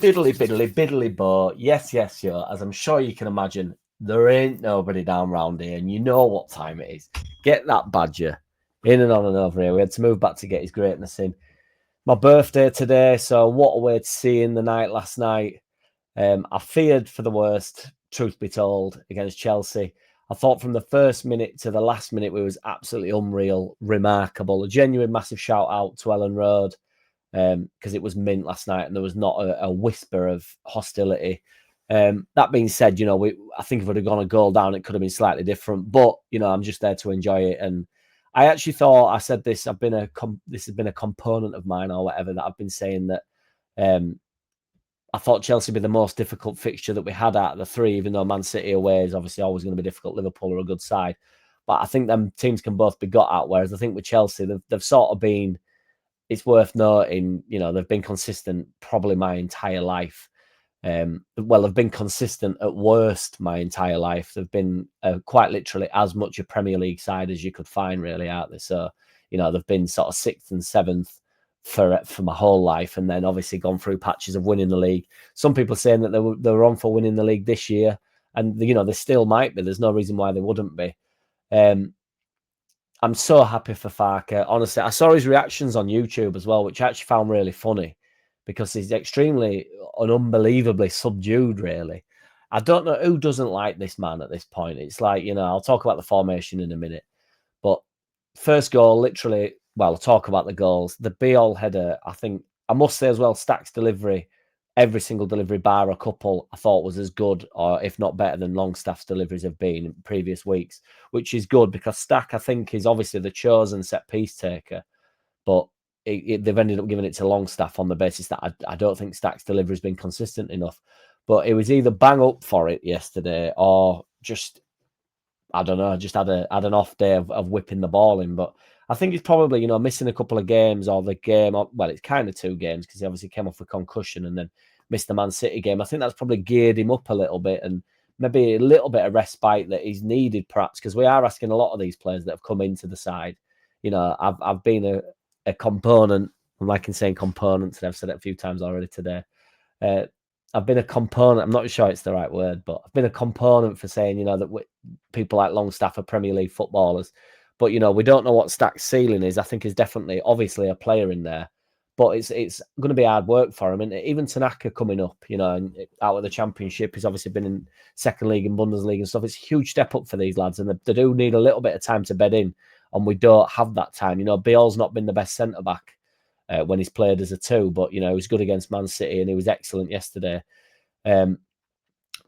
Diddly biddly biddly bo. Yes, yes, yo. As I'm sure you can imagine, there ain't nobody down round here, and you know what time it is. Get that badger in and on and over here. We had to move back to get his greatness in. My birthday today, so what a way to see in the night last night. I feared for the worst, truth be told, against Chelsea. I thought from the first minute to the last minute we was absolutely unreal, remarkable. A genuine massive shout out to Elland Road, because it was mint last night and there was not a whisper of hostility. That being said, I think if it would have gone a goal down, it could have been slightly different. But I'm just there to enjoy it. And I actually thought I said this. This has been a component of mine or whatever that I've been saying that. I thought Chelsea would be the most difficult fixture that we had out of the three, even though Man City away is obviously always going to be difficult. Liverpool are a good side. But I think them teams can both be got at. Whereas I think with Chelsea, they've sort of been, it's worth noting, they've been consistent probably my entire life. They've been consistent at worst my entire life. They've been quite literally as much a Premier League side as you could find, really, out there. So, they've been sort of sixth and seventh for my whole life, and then obviously gone through patches of winning the league. Some people saying that they were on for winning the league this year, and they still might be. There's no reason why they wouldn't be. I'm so happy for Farke. Honestly, I saw his reactions on YouTube as well, which I actually found really funny because he's extremely and unbelievably subdued, really. I don't know who doesn't like this man at this point. It's like, I'll talk about the formation in a minute. But first goal, literally, I'll talk about the goals. The Biol header, I must say as well, Stack's delivery, every single delivery bar a couple, I thought was as good or if not better than Longstaff's deliveries have been in previous weeks, which is good because Stack, I think, is obviously the chosen set piece taker, but they've ended up giving it to Longstaff on the basis that I don't think Stack's delivery has been consistent enough. But it was either bang up for it yesterday or just, I don't know, just had an off day of whipping the ball in. But I think it's probably, missing a couple of games or the game. Well, it's kind of two games because he obviously came off a concussion and then missed the Man City game. I think that's probably geared him up a little bit and maybe a little bit of respite that he's needed, perhaps, because we are asking a lot of these players that have come into the side. I've been a component. I'm liking saying components, and I've said it a few times already today. I've been a component. I'm not sure it's the right word, but I've been a component for saying, that people like Longstaff are Premier League footballers. But, we don't know what Stack's ceiling is. I think he's definitely, obviously, a player in there. But it's going to be hard work for him. And even Tanaka coming up, out of the Championship, he's obviously been in Second League and Bundesliga and stuff. It's a huge step up for these lads. And they do need a little bit of time to bed in. And we don't have that time. Biel's not been the best centre-back when he's played as a two. But, he was good against Man City and he was excellent yesterday. The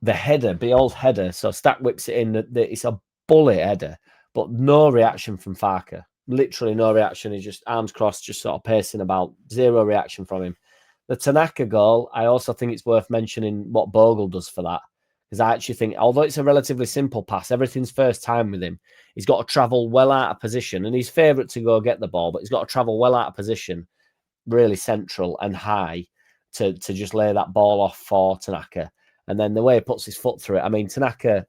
header, Biol's header, so Stack whips it in. It's a bullet header, but no reaction from Farke. Literally no reaction. He's just arms crossed, just sort of pacing about. Zero reaction from him. The Tanaka goal, I also think it's worth mentioning what Bogle does for that. Because I actually think, although it's a relatively simple pass, everything's first time with him. He's got to travel well out of position, and he's favourite to go get the ball, but he's got to travel well out of position, really central and high, to just lay that ball off for Tanaka. And then the way he puts his foot through it, I mean, Tanaka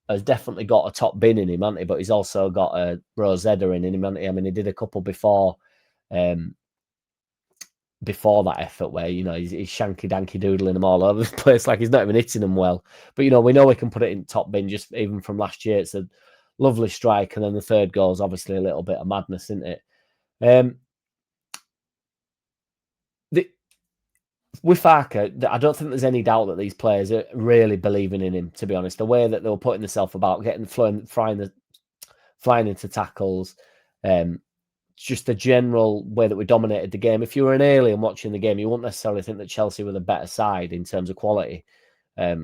has definitely got a top bin in him, hasn't he? But he's also got a Rosetta in him, hasn't he? I mean, he did a couple before that effort where, he's shanky danky doodling them all over the place, like he's not even hitting them well. But, we know he can put it in top bin just even from last year. It's a lovely strike. And then the third goal is obviously a little bit of madness, isn't it? With Farke, I don't think there's any doubt that these players are really believing in him, to be honest. The way that they were putting themselves about, flying into tackles, just the general way that we dominated the game. If you were an alien watching the game, you wouldn't necessarily think that Chelsea were the better side in terms of quality. I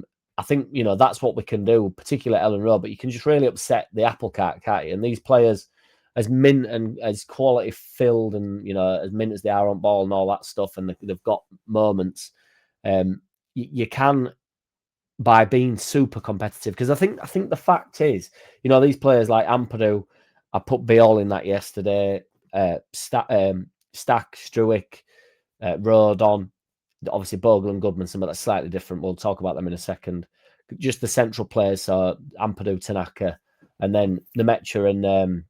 think, that's what we can do, particularly at Elland Road, but you can just really upset the apple cart, can't you? And these players, as mint and as quality filled and, as mint as they are on ball and all that stuff, and they've got moments, you can, by being super competitive, because I think the fact is, these players like Ampadu, I put Biol in that yesterday, Stack, Struick, Rodon, obviously Bogle and Goodmanson, but that's slightly different. We'll talk about them in a second. Just the central players, so Ampadu, Tanaka, and then Nemecha and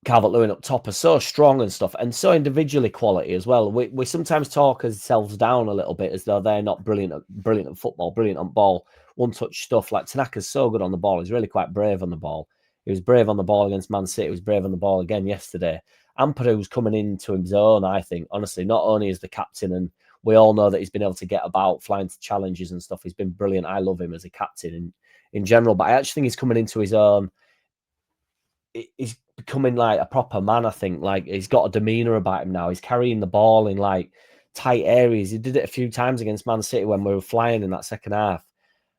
Calvert-Lewin up top are so strong and stuff, and so individually quality as well. We sometimes talk ourselves down a little bit as though they're not brilliant at football, brilliant on ball, one-touch stuff. Like Tanaka's so good on the ball. He's really quite brave on the ball. He was brave on the ball against Man City. He was brave on the ball again yesterday. Ampadu's coming into his own, I think. Honestly, not only as the captain, and we all know that he's been able to get about, flying to challenges and stuff. He's been brilliant. I love him as a captain in general, but I actually think he's coming into his own. He's becoming like a proper man. I think like he's got a demeanor about him now. He's carrying the ball in like tight areas. He did it a few times against Man City when we were flying in that second half.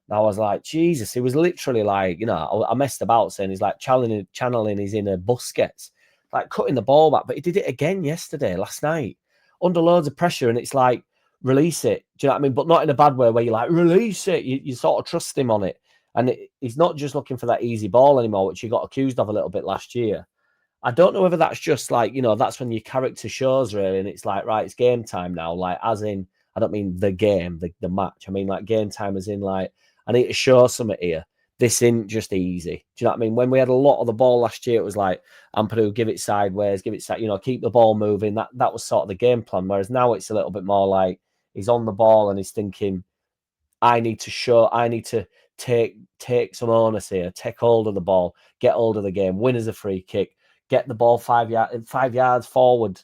And I was like, Jesus, he was literally like, I messed about saying he's like channeling his inner Busquets, like cutting the ball back. But he did it again last night, under loads of pressure. And it's like, release it. Do you know what I mean? But not in a bad way where you're like, release it. You sort of trust him on it. And he's not just looking for that easy ball anymore, which he got accused of a little bit last year. I don't know whether that's just like, that's when your character shows really. And it's like, right, it's game time now. Like, as in, I don't mean the game, the match. I mean, like, game time as in, like, I need to show something here. This isn't just easy. Do you know what I mean? When we had a lot of the ball last year, it was like, Ampadu, give it sideways, keep the ball moving. That was sort of the game plan. Whereas now it's a little bit more like he's on the ball and he's thinking, I need to take some onus here, take hold of the ball, get hold of the game, win as a free kick, get the ball 5 yards forward,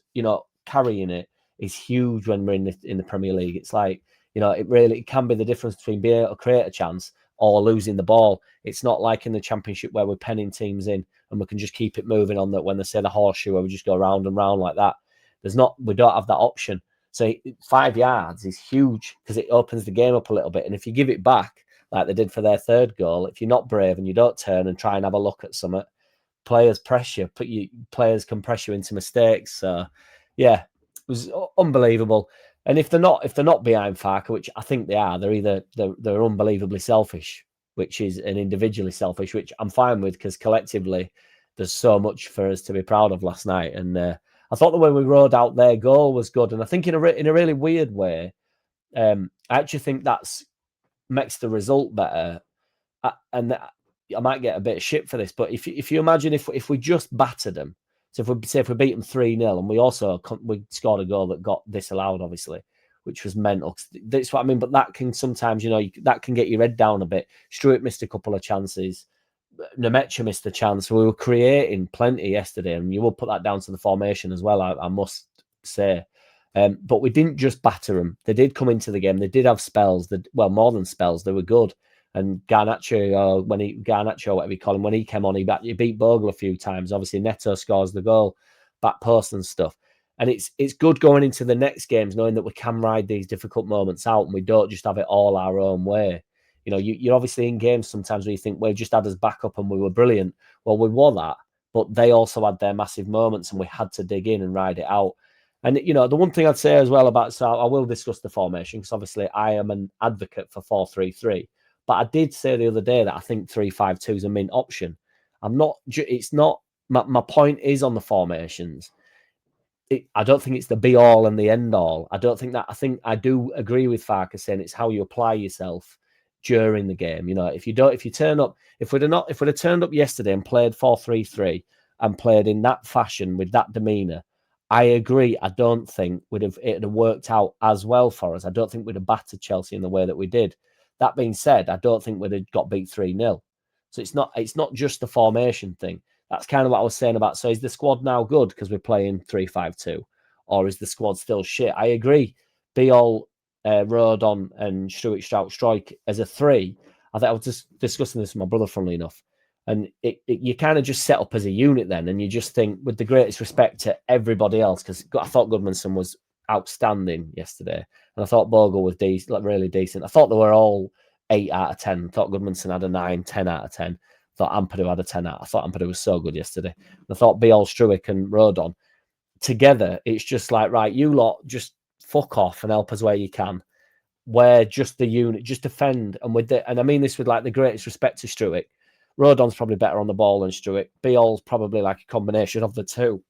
carrying it is huge when we're in the Premier League. It's like, it can be the difference between being able to create a chance or losing the ball. It's not like in the Championship where we're penning teams in and we can just keep it moving on that when they say the horseshoe where we just go round and round like that. We don't have that option. So 5 yards is huge because it opens the game up a little bit. And if you give it back, like they did for their third goal, if you're not brave and you don't turn and try and have a look at something, players players can press you into mistakes. So yeah, it was unbelievable. And if they're not behind Farker, which I think they are, they're unbelievably selfish, which is an individually selfish, which I'm fine with because collectively there's so much for us to be proud of last night. And I thought the way we rode out their goal was good. And I think in a really weird way, I actually think that's makes the result better. And I might get a bit of shit for this, but if you imagine if we just battered them, so if we beat them 3-0 and we scored a goal that got disallowed, obviously, which was mental. That's what I mean. But that can sometimes, that can get your head down a bit. Stewart missed a couple of chances. Nemecha missed a chance. We were creating plenty yesterday, and you will put that down to the formation as well, I must say. But we didn't just batter them. They did come into the game. They did have spells. More than spells. They were good. And Garnacho, whatever you call him, when he came on, he beat Bogle a few times. Obviously, Neto scores the goal, back post and stuff. And it's good going into the next games, knowing that we can ride these difficult moments out and we don't just have it all our own way. You're obviously in games sometimes where you think, well, just had us back up and we were brilliant. Well, we were that, but they also had their massive moments and we had to dig in and ride it out. And, the one thing I'd say as well so I will discuss the formation because obviously I am an advocate for 4-3-3. But I did say the other day that I think 3-5-2 is a mint option. It's not, my point is on the formations. I don't think it's the be all and the end all. I think I do agree with Farker saying it's how you apply yourself during the game. If we'd have turned up yesterday and played 4-3-3 and played in that fashion with that demeanour, I agree. I don't think it'd have worked out as well for us. I don't think we'd have battered Chelsea in the way that we did. That being said, I don't think we'd have got beat 3-0. So it's not just the formation thing. That's kind of what I was saying about. So is the squad now good because we're playing 3-5-2, or is the squad still shit? I agree. Biol, Rodon, and Struijk as a 3. I think I was just discussing this with my brother, funnily enough. And you kind of just set up as a unit then, and you just think, with the greatest respect to everybody else, because I thought Goodmanson was outstanding yesterday, and I thought Bogle was really decent. I thought they were all 8 out of 10. I thought Goodmanson had a 9, 10 out of 10. I thought Ampadu had a 10 out. I thought Ampadu was so good yesterday. And I thought Biol, Struijk, and Rodon together, it's just like, right, you lot just fuck off and help us where you can. We're just the unit, just defend. And I mean this with like the greatest respect to Struijk. Rodon's probably better on the ball than Struijk. Biol's probably like a combination of the two.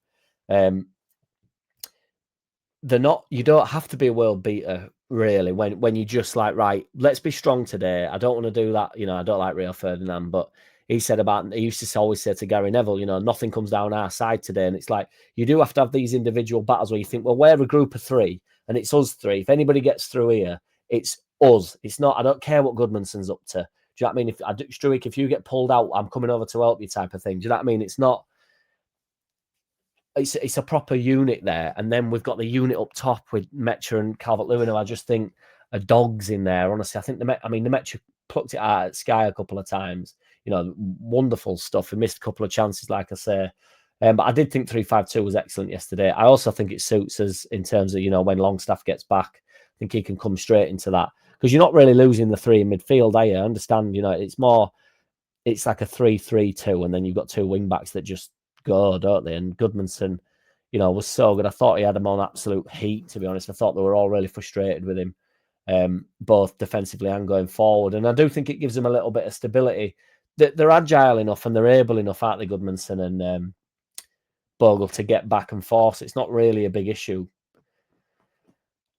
You don't have to be a world beater really when you just like, right, let's be strong today. I don't want to do that. I don't like Rio Ferdinand, but he used to always say to Gary Neville, you know, nothing comes down our side today. And it's like, you do have to have these individual battles where you think, well, we're a group of 3 and it's us 3. If anybody gets through here, it's us. It's not, I don't care what Goodmanson's up to. Do you know what I mean? Struick, if you get pulled out, I'm coming over to help you type of thing. Do you know what I mean? It's not, it's a proper unit there. And then we've got the unit up top with Metcha and Calvert-Lewin, who I just think are dogs in there. Honestly, I think the Metcha plucked it out at Sky a couple of times. You know, wonderful stuff. He missed a couple of chances, like I say. But I did think 3-5-2 was excellent yesterday. I also think it suits us in terms of, you know, when Longstaff gets back, I think he can come straight into that. Because you're not really losing the 3 in midfield, are you? I understand, you know, it's like a 3-3-2, and then you've got 2 wing backs that just go, don't they? And Goodmanson, you know, was so good. I thought he had them on absolute heat, to be honest. I thought they were all really frustrated with him, both defensively and going forward. And I do think it gives them a little bit of stability. They're agile enough and they're able enough, aren't they, Goodmanson and Bogle, to get back and forth. It's not really a big issue.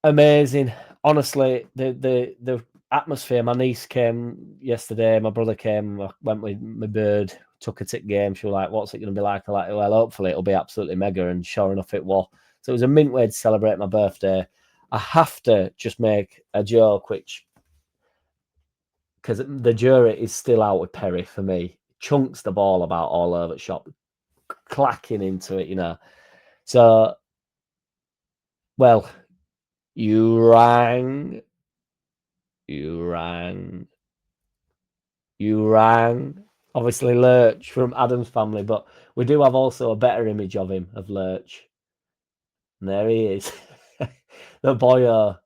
Amazing. Honestly, the atmosphere. My niece came yesterday. My brother came. I went with my bird. Took her to the game. She was like, "What's it going to be like?" I'm like, "Well, hopefully it'll be absolutely mega." And sure enough, it was. So it was a mint way to celebrate my birthday. I have to just make a joke, because the jury is still out with Perry for me. Chunks the ball about all over the shop, clacking into it, you know. So, well, you rang. Obviously, Lurch from Adam's family, but we do have also a better image of him, of Lurch. And there he is, the boyo.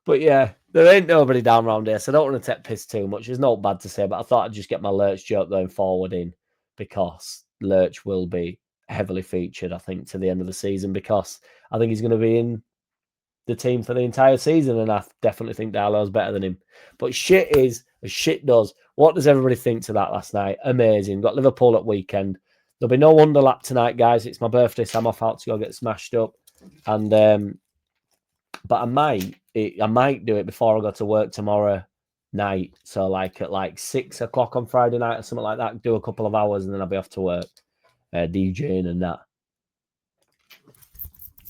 But yeah, there ain't nobody down around here, so I don't want to take piss too much. There's no bad to say, but I thought I'd just get my Lurch joke going forward in, because Lurch will be heavily featured, I think, to the end of the season, because I think he's going to be in the team for the entire season, and I definitely think Darlow's better than him. But shit is as shit does. What does everybody think to that last night? Amazing. Got Liverpool at weekend. There'll be no Wonderlap tonight, guys. It's my birthday, so I'm off out to go get smashed up. And but I might do it before I go to work tomorrow night. So like at 6 o'clock on Friday night or something like that. Do a couple of hours and then I'll be off to work, DJing and that.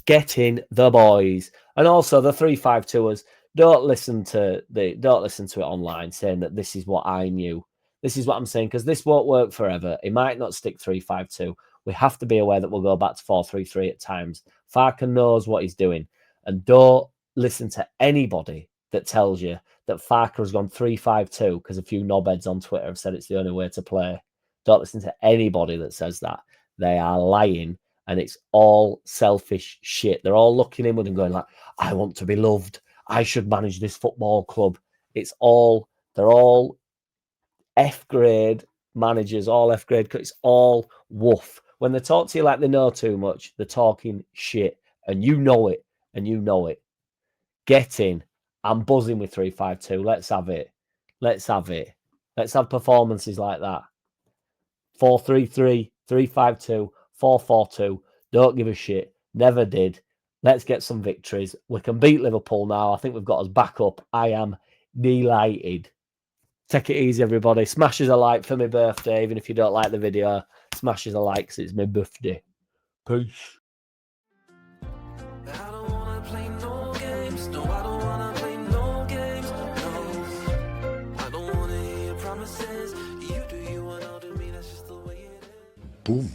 Getting the boys. And also the 3-5-2ers. Don't listen to it online saying that this is what I knew. This is what I'm saying, because this won't work forever. It might not stick 3-5-2. We have to be aware that we'll go back to 4-3-3 at times. Farker knows what he's doing. And don't listen to anybody that tells you that Farker has gone 3-5-2 because a few knobheads on Twitter have said it's the only way to play. Don't listen to anybody that says that. They are lying, and it's all selfish shit. They're all looking inward and going like, I want to be loved. I should manage this football club. They're all F-grade managers, all F-grade. It's all woof. When they talk to you like they know too much, they're talking shit. And you know it. Get in. I'm buzzing with 3-5-2. Let's have it. Let's have performances like that. 4-3-3, 3-5-2, 4-4-2. Don't give a shit. Never did. Let's get some victories. We can beat Liverpool now. I think we've got us back up. I am delighted. Take it easy, everybody. Smash us a like for my birthday. Even if you don't like the video, smash us a like because it's my birthday. Peace. Boom.